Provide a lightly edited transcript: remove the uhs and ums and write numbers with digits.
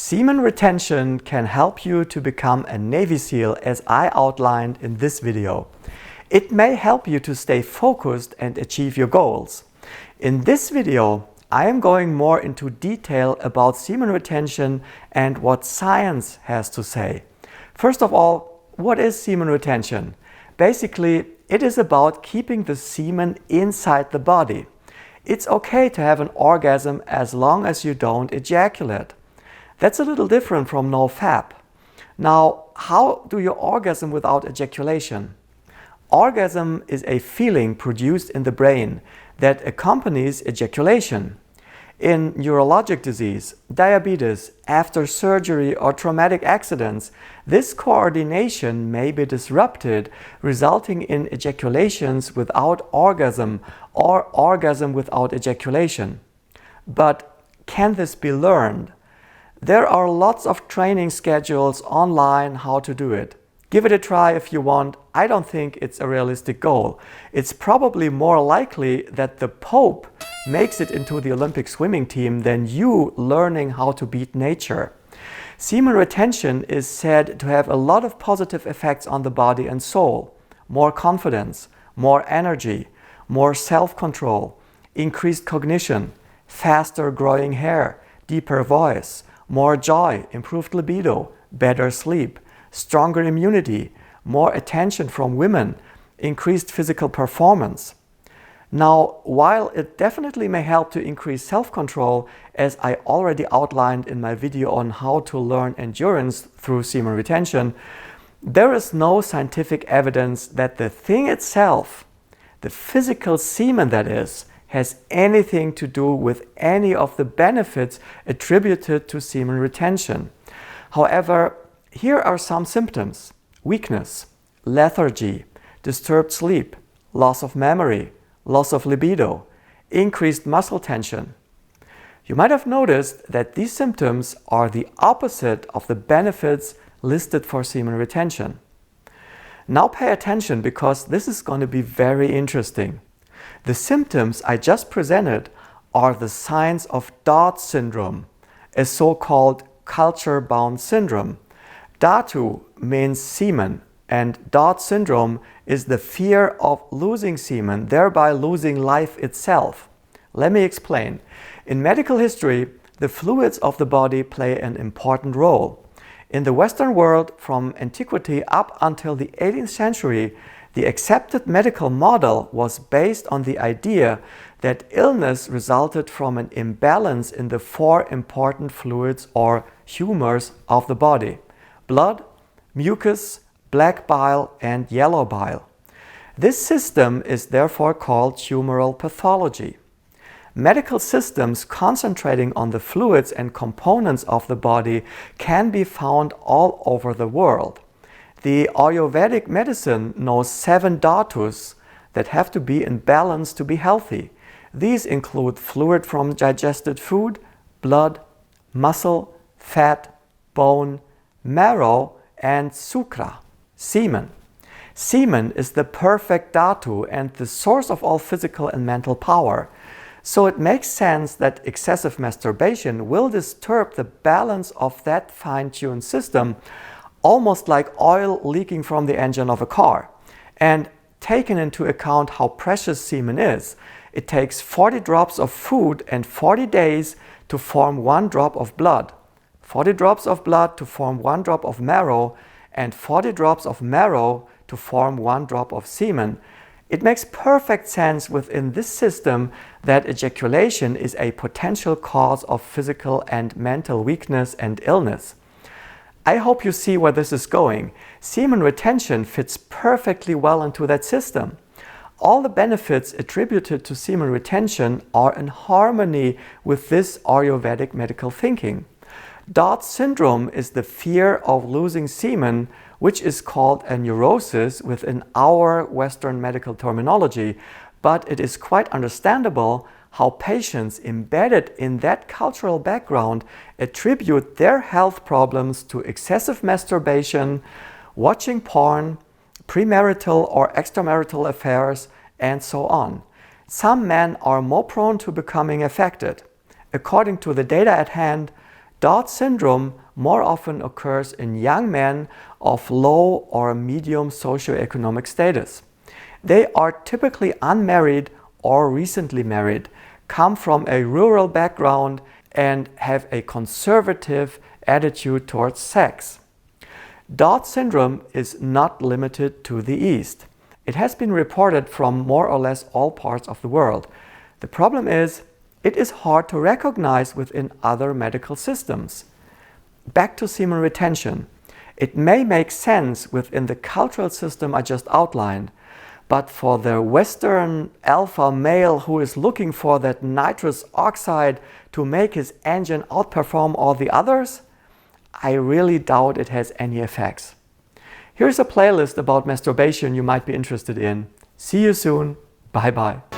Semen retention can help you to become a Navy SEAL as I outlined in this video. It may help you to stay focused and achieve your goals. In this video, I am going more into detail about semen retention and what science has to say. First of all, what is semen retention? Basically, it is about keeping the semen inside the body. It's okay to have an orgasm as long as you don't ejaculate. That's a little different from no-fap. Now, how do you orgasm without ejaculation? Orgasm is a feeling produced in the brain that accompanies ejaculation. In urologic disease, diabetes, after surgery or traumatic accidents, this coordination may be disrupted, resulting in ejaculations without orgasm or orgasm without ejaculation. But can this be learned? There are lots of training schedules online how to do it. Give it a try if you want. I don't think it's a realistic goal. It's probably more likely that the Pope makes it into the Olympic swimming team than you learning how to beat nature. Semen retention is said to have a lot of positive effects on the body and soul. More confidence, more energy, more self-control, increased cognition, faster growing hair, deeper voice, more joy, improved libido, better sleep, stronger immunity, more attention from women, increased physical performance. Now, while it definitely may help to increase self-control, as I already outlined in my video on how to learn endurance through semen retention, there is no scientific evidence that the thing itself, the physical semen that is, has anything to do with any of the benefits attributed to semen retention. However, here are some symptoms: weakness, lethargy, disturbed sleep, loss of memory, loss of libido, increased muscle tension. You might have noticed that these symptoms are the opposite of the benefits listed for semen retention. Now pay attention, because this is going to be very interesting. The symptoms I just presented are the signs of Dhat syndrome, a so-called culture-bound syndrome. Dhatu means semen, and Dhat syndrome is the fear of losing semen, thereby losing life itself. Let me explain. In medical history, the fluids of the body play an important role. In the Western world, from antiquity up until the 18th century, the accepted medical model was based on the idea that illness resulted from an imbalance in the four important fluids or humors of the body: blood, mucus, black bile, and yellow bile. This system is therefore called humoral pathology. Medical systems concentrating on the fluids and components of the body can be found all over the world. The Ayurvedic medicine knows 7 dhatus that have to be in balance to be healthy. These include fluid from digested food, blood, muscle, fat, bone, marrow, and sukra, semen. Semen is the perfect dhatu and the source of all physical and mental power. So it makes sense that excessive masturbation will disturb the balance of that fine-tuned system, almost like oil leaking from the engine of a car. And taking into account how precious semen is, it takes 40 drops of food and 40 days to form 1 drop of blood, 40 drops of blood to form 1 drop of marrow, and 40 drops of marrow to form 1 drop of semen. It makes perfect sense within this system that ejaculation is a potential cause of physical and mental weakness and illness. I hope you see where this is going. Semen retention fits perfectly well into that system. All the benefits attributed to semen retention are in harmony with this Ayurvedic medical thinking. Dhat syndrome is the fear of losing semen, which is called a neurosis within our Western medical terminology, but it is quite understandable how patients embedded in that cultural background attribute their health problems to excessive masturbation, watching porn, premarital or extramarital affairs, and so on. Some men are more prone to becoming affected. According to the data at hand, Dhat syndrome more often occurs in young men of low or medium socioeconomic status. They are typically unmarried or recently married, come from a rural background, and have a conservative attitude towards sex. Dhat syndrome is not limited to the East. It has been reported from more or less all parts of the world. The problem is, it is hard to recognize within other medical systems. Back to semen retention. It may make sense within the cultural system I just outlined, but for the Western alpha male who is looking for that nitrous oxide to make his engine outperform all the others, I really doubt it has any effects. Here's a playlist about masturbation you might be interested in. See you soon. Bye bye.